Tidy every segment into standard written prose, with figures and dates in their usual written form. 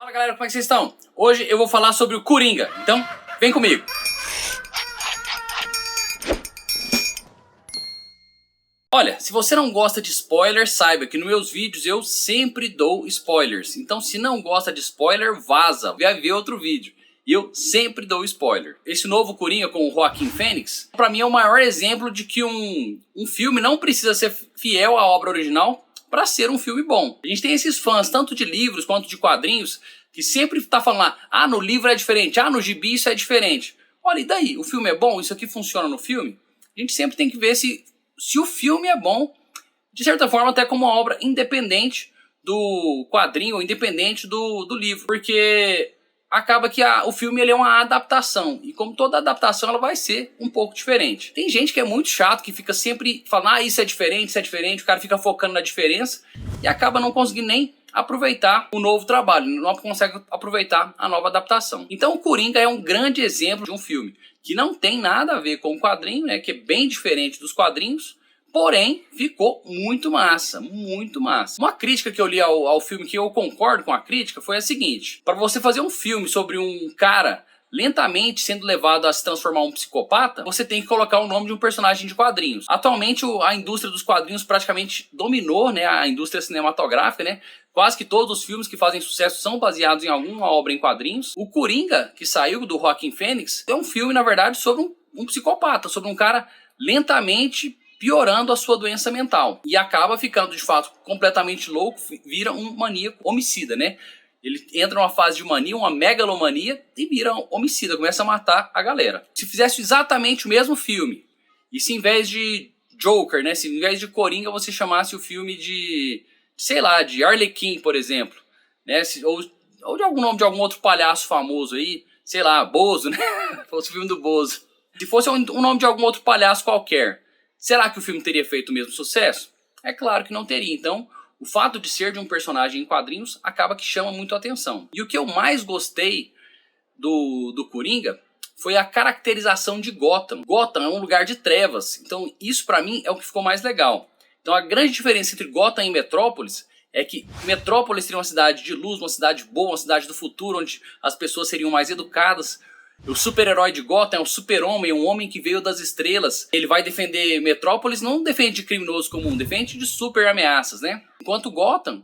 Fala galera, como é que vocês estão? Hoje eu vou falar sobre o Coringa, então vem comigo! Olha, se você não gosta de spoilers, saiba que nos meus vídeos eu sempre dou spoilers. Então se não gosta de spoiler, vaza, vai ver outro vídeo. E eu sempre dou spoiler. Esse novo Coringa com o Joaquin Phoenix, pra mim é o maior exemplo de que um filme não precisa ser fiel à obra original para ser um filme bom. A gente tem esses fãs, tanto de livros quanto de quadrinhos, que sempre tá falando lá, ah, no livro é diferente, ah, no gibi isso é diferente. Olha, e daí? O filme é bom? Isso aqui funciona no filme? A gente sempre tem que ver se o filme é bom, de certa forma até como uma obra independente do quadrinho, ou independente do livro. Porque acaba que o filme ele é uma adaptação, e como toda adaptação ela vai ser um pouco diferente. Tem gente que é muito chato, que fica sempre falando, ah, isso é diferente, o cara fica focando na diferença, e acaba não conseguindo nem aproveitar o novo trabalho, não consegue aproveitar a nova adaptação. Então o Coringa é um grande exemplo de um filme que não tem nada a ver com o quadrinho, né, que é bem diferente dos quadrinhos, porém ficou muito massa, muito massa. Uma crítica que eu li ao filme, que eu concordo com a crítica, foi a seguinte: para você fazer um filme sobre um cara lentamente sendo levado a se transformar em um psicopata, você tem que colocar o nome de um personagem de quadrinhos. Atualmente a indústria dos quadrinhos praticamente dominou, né, a indústria cinematográfica, né? Quase que todos os filmes que fazem sucesso são baseados em alguma obra em quadrinhos. O Coringa, que saiu do Joaquin Phoenix, é um filme, na verdade, sobre um psicopata, sobre um cara lentamente piorando a sua doença mental. E acaba ficando, de fato, completamente louco, vira um maníaco homicida, né? Ele entra numa fase de mania, uma megalomania, e vira um homicida, começa a matar a galera. Se fizesse exatamente o mesmo filme, e se em vez de Joker, né, se em vez de Coringa você chamasse o filme de, sei lá, de Arlequim, por exemplo, né, ou de algum nome de algum outro palhaço famoso aí, sei lá, Bozo, né, fosse o filme do Bozo. Se fosse um nome de algum outro palhaço qualquer, será que o filme teria feito o mesmo sucesso? É claro que não teria. Então, o fato de ser de um personagem em quadrinhos acaba que chama muito a atenção. E o que eu mais gostei do Coringa foi a caracterização de Gotham. Gotham é um lugar de trevas, então isso pra mim é o que ficou mais legal. Então a grande diferença entre Gotham e Metrópolis é que Metrópolis seria uma cidade de luz, uma cidade boa, uma cidade do futuro, onde as pessoas seriam mais educadas. O super-herói de Gotham é um super-homem, um homem que veio das estrelas. Ele vai defender Metrópolis, não defende de criminoso comum, defende de super ameaças, né? Enquanto Gotham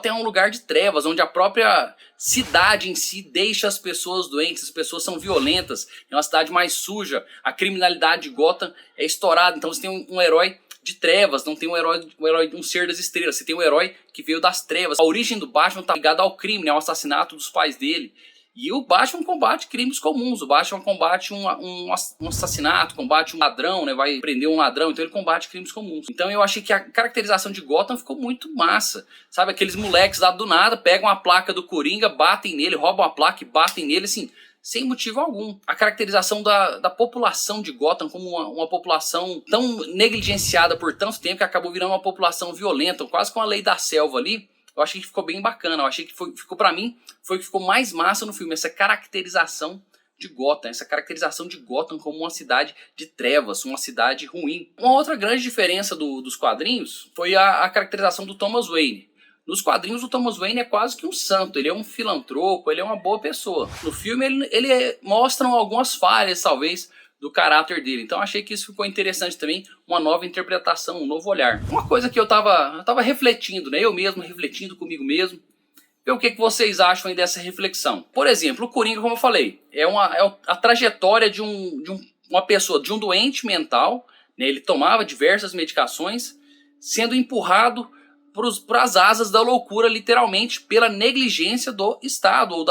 é um lugar de trevas, onde a própria cidade em si deixa as pessoas doentes, as pessoas são violentas, é uma cidade mais suja, a criminalidade de Gotham é estourada, então você tem um herói de trevas, não tem um herói, um ser das estrelas, você tem um herói que veio das trevas. A origem do Batman está ligada ao crime, né, ao assassinato dos pais dele. E o Batman combate crimes comuns, o Batman combate um assassinato, combate um ladrão, né, vai prender um ladrão, então ele combate crimes comuns. Então eu achei que a caracterização de Gotham ficou muito massa, sabe, aqueles moleques lá do nada pegam a placa do Coringa, batem nele, roubam a placa e batem nele, assim, sem motivo algum. A caracterização da população de Gotham como uma população tão negligenciada por tanto tempo que acabou virando uma população violenta, quase com a lei da selva ali. Eu achei que ficou bem bacana, eu achei que ficou pra mim, foi o que ficou mais massa no filme, essa caracterização de Gotham, essa caracterização de Gotham como uma cidade de trevas, uma cidade ruim. Uma outra grande diferença dos quadrinhos foi a caracterização do Thomas Wayne. Nos quadrinhos o Thomas Wayne é quase que um santo, ele é um filantropo, ele é uma boa pessoa. No filme ele mostra algumas falhas, talvez, do caráter dele. Então achei que isso ficou interessante também, uma nova interpretação, um novo olhar. Uma coisa que eu tava refletindo, né, eu mesmo refletindo comigo mesmo, ver o que vocês acham aí dessa reflexão. Por exemplo, o Coringa, como eu falei, é a trajetória de uma pessoa, de um doente mental, né, ele tomava diversas medicações, sendo empurrado para as asas da loucura, literalmente, pela negligência do Estado ou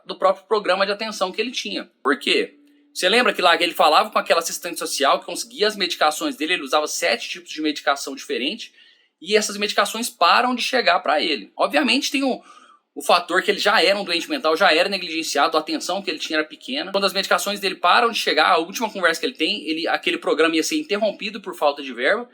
do próprio programa de atenção que ele tinha. Por quê? Você lembra que lá ele falava com aquela assistente social que conseguia as medicações dele, ele usava 7 tipos de medicação diferentes, e essas medicações param de chegar para ele. Obviamente tem o fator que ele já era um doente mental, já era negligenciado, a atenção que ele tinha era pequena. Quando as medicações dele param de chegar, a última conversa que ele tem, aquele programa ia ser interrompido por falta de verba,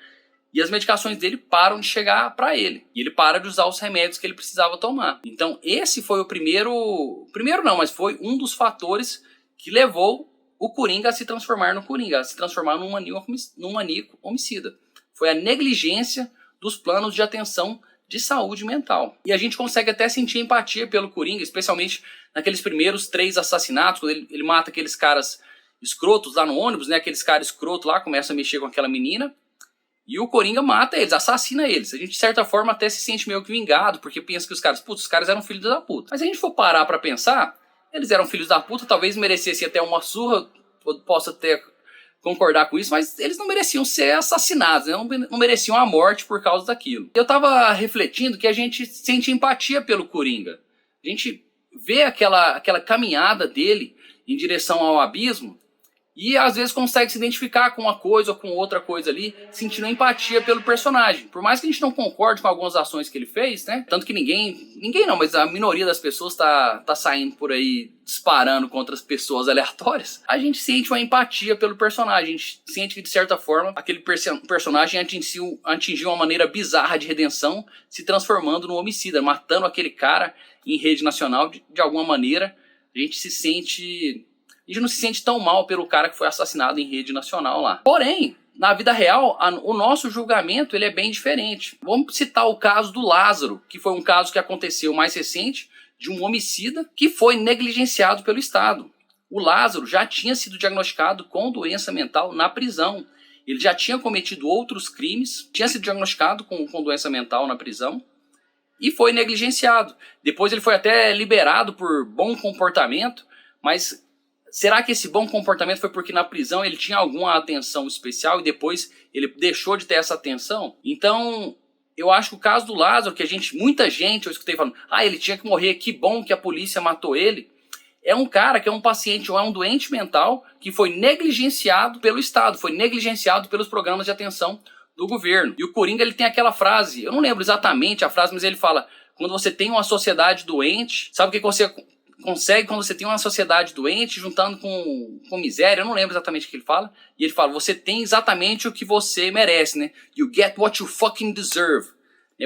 e as medicações dele param de chegar para ele. E ele para de usar os remédios que ele precisava tomar. Então esse foi o primeiro não, mas foi um dos fatores que levou o Coringa a se transformar no Coringa, a se transformar num maníaco homicida. Foi a negligência dos planos de atenção de saúde mental. E a gente consegue até sentir empatia pelo Coringa, especialmente naqueles primeiros 3 assassinatos, quando ele mata aqueles caras escrotos lá no ônibus, né? Aqueles caras escrotos lá começam a mexer com aquela menina. E o Coringa mata eles, assassina eles. A gente, de certa forma, até se sente meio que vingado, porque pensa que os caras eram filhos da puta. Mas se a gente for parar pra pensar, eles eram filhos da puta, talvez merecessem até uma surra, eu posso até concordar com isso, mas eles não mereciam ser assassinados, né? Não mereciam a morte por causa daquilo. Eu tava refletindo que a gente sente empatia pelo Coringa. A gente vê aquela caminhada dele em direção ao abismo, e às vezes consegue se identificar com uma coisa ou com outra coisa ali, sentindo empatia pelo personagem. Por mais que a gente não concorde com algumas ações que ele fez, né? Tanto que ninguém não, mas a minoria das pessoas tá saindo por aí disparando contra as pessoas aleatórias. A gente sente uma empatia pelo personagem. A gente sente que, de certa forma, aquele personagem atingiu uma maneira bizarra de redenção, se transformando no homicida, matando aquele cara em rede nacional de alguma maneira. A gente não se sente tão mal pelo cara que foi assassinado em rede nacional lá. Porém, na vida real, o nosso julgamento ele é bem diferente. Vamos citar o caso do Lázaro, que foi um caso que aconteceu mais recente, de um homicida que foi negligenciado pelo Estado. O Lázaro já tinha sido diagnosticado com doença mental na prisão. Ele já tinha cometido outros crimes, tinha sido diagnosticado com doença mental na prisão e foi negligenciado. Depois ele foi até liberado por bom comportamento, mas será que esse bom comportamento foi porque na prisão ele tinha alguma atenção especial e depois ele deixou de ter essa atenção? Então, eu acho que o caso do Lázaro, que muita gente, eu escutei falando, ele tinha que morrer, que bom que a polícia matou ele. É um cara que é um paciente ou é um doente mental que foi negligenciado pelo Estado, foi negligenciado pelos programas de atenção do governo. E o Coringa, ele tem aquela frase, eu não lembro exatamente a frase, mas ele fala, quando você tem uma sociedade doente, sabe o que você consegue quando você tem uma sociedade doente, juntando com miséria, eu não lembro exatamente o que ele fala, e ele fala, você tem exatamente o que você merece, né? You get what you fucking deserve.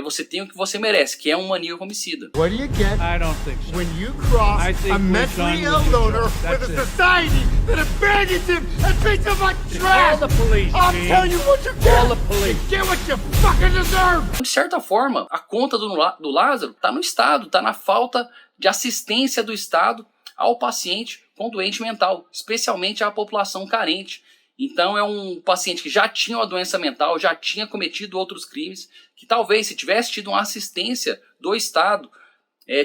Você tem o que você merece, que é um maníaco homicida. What do you get I don't think so. when you cross a mentally ill loner with a society that abandons him and treats him like trash? Call the police, I'll Gene. tell you what you Call get. the police. You get what you fucking deserve. De certa forma, a conta do Lázaro está no Estado, está na falta de assistência do Estado ao paciente com doente mental, especialmente à população carente. Então é um paciente que já tinha uma doença mental, já tinha cometido outros crimes, que talvez se tivesse tido uma assistência do Estado,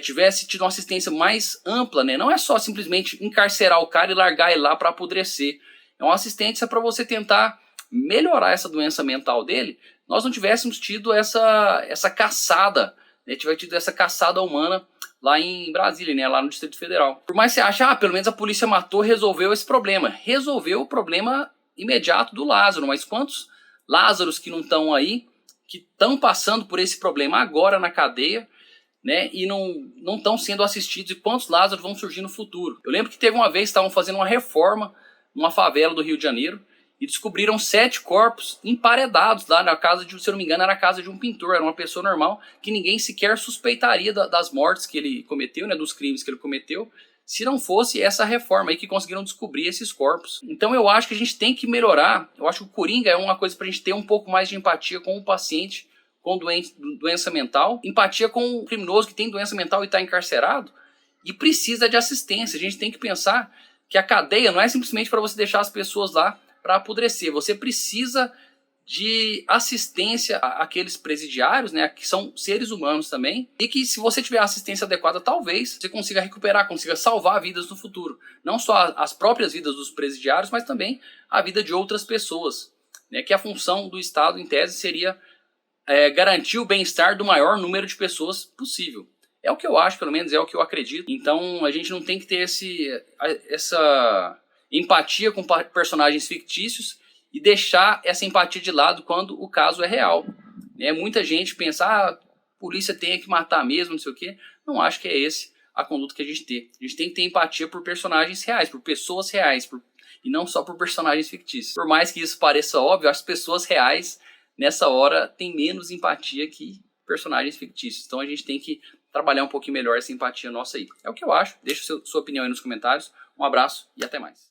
tivesse tido uma assistência mais ampla, né? Não é só simplesmente encarcerar o cara e largar ele lá para apodrecer. É uma assistência para você tentar melhorar essa doença mental dele. Nós não tivéssemos tido essa caçada, né? Tivesse tido essa caçada humana lá em Brasília, né? Lá no Distrito Federal. Por mais que você ache, pelo menos a polícia matou, resolveu esse problema. Resolveu o problema imediato do Lázaro, mas quantos Lázaros que não estão aí, que estão passando por esse problema agora na cadeia, né, e não estão sendo assistidos, e quantos Lázaros vão surgir no futuro? Eu lembro que teve uma vez que estavam fazendo uma reforma numa favela do Rio de Janeiro e descobriram 7 corpos emparedados lá na casa de, se eu não me engano, era a casa de um pintor, era uma pessoa normal, que ninguém sequer suspeitaria das mortes que ele cometeu, né, dos crimes que ele cometeu, se não fosse essa reforma aí que conseguiram descobrir esses corpos. Então eu acho que a gente tem que melhorar, eu acho que o Coringa é uma coisa pra gente ter um pouco mais de empatia com o paciente com doença mental, empatia com o criminoso que tem doença mental e está encarcerado e precisa de assistência. A gente tem que pensar que a cadeia não é simplesmente para você deixar as pessoas lá para apodrecer, você precisa de assistência àqueles presidiários, né, que são seres humanos também, e que se você tiver a assistência adequada, talvez você consiga recuperar, consiga salvar vidas no futuro. Não só as próprias vidas dos presidiários, mas também a vida de outras pessoas, né, que a função do Estado, em tese, seria garantir o bem-estar do maior número de pessoas possível. É o que eu acho, pelo menos é o que eu acredito. Então a gente não tem que ter essa empatia com personagens fictícios e deixar essa empatia de lado quando o caso é real. Muita gente pensa, a polícia tem que matar mesmo, não sei o quê. Não acho que é esse a conduta que a gente tem. A gente tem que ter empatia por personagens reais, por pessoas reais, e não só por personagens fictícios. Por mais que isso pareça óbvio, as pessoas reais, nessa hora, têm menos empatia que personagens fictícios. Então a gente tem que trabalhar um pouquinho melhor essa empatia nossa aí. É o que eu acho. Deixa sua opinião aí nos comentários. Um abraço e até mais.